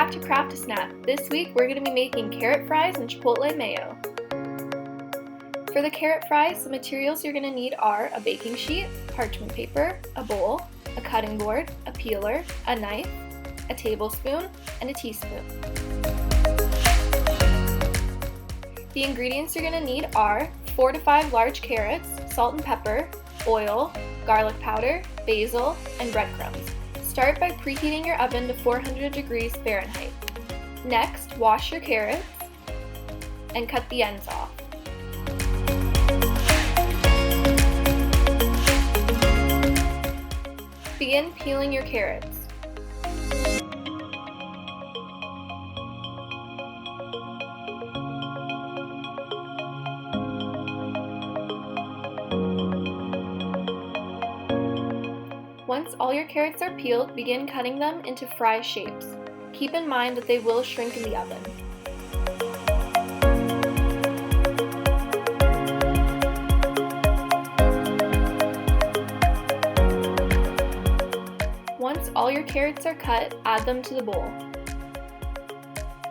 back to Craft a Snack. This week we're going to be making carrot fries and chipotle mayo. For the carrot fries, the materials you're going to need are a baking sheet, parchment paper, a bowl, a cutting board, a peeler, a knife, a tablespoon, and a teaspoon. The ingredients you're going to need are 4 to 5 large carrots, salt and pepper, oil, garlic powder, basil, and breadcrumbs. Start by preheating your oven to 400 degrees Fahrenheit. Next, wash your carrots and cut the ends off. Begin peeling your carrots. Once all your carrots are peeled, begin cutting them into fry shapes. Keep in mind that they will shrink in the oven. Once all your carrots are cut, add them to the bowl.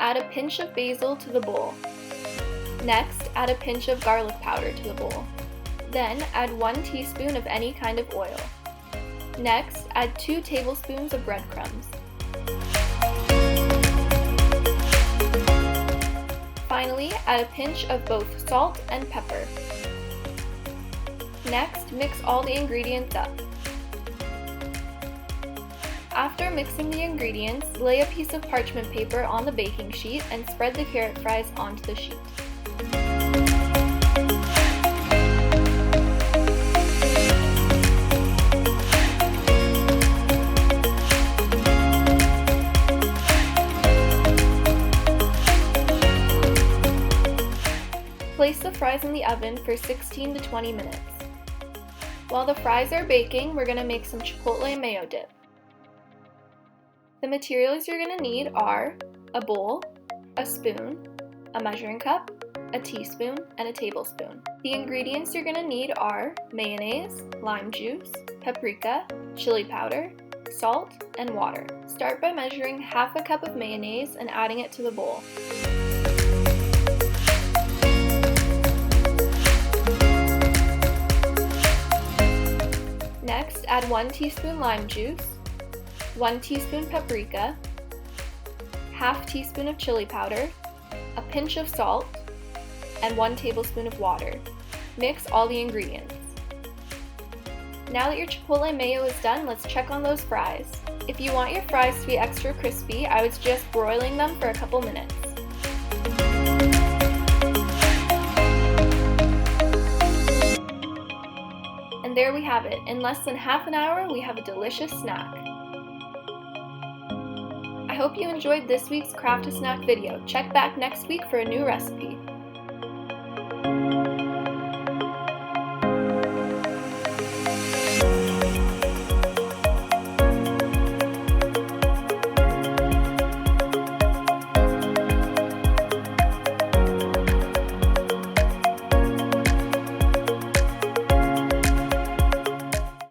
Add a pinch of basil to the bowl. Next, add a pinch of garlic powder to the bowl. Then, add 1 teaspoon of any kind of oil. Next, add 2 tablespoons of breadcrumbs. Finally, add a pinch of both salt and pepper. Next, mix all the ingredients up. After mixing the ingredients, lay a piece of parchment paper on the baking sheet and spread the carrot fries onto the sheet. Place the fries in the oven for 16 to 20 minutes. While the fries are baking, we're going to make some chipotle mayo dip. The materials you're going to need are a bowl, a spoon, a measuring cup, a teaspoon, and a tablespoon. The ingredients you're going to need are mayonnaise, lime juice, paprika, chili powder, salt, and water. Start by measuring half a cup of mayonnaise and adding it to the bowl. Next, add 1 teaspoon lime juice, 1 teaspoon paprika, ½ teaspoon of chili powder, a pinch of salt, and 1 tablespoon of water. Mix all the ingredients. Now that your chipotle mayo is done, let's check on those fries. If you want your fries to be extra crispy, I would suggest broiling them for a couple minutes. And there we have it. In less than half an hour, we have a delicious snack. I hope you enjoyed this week's Craft a Snack video. Check back next week for a new recipe.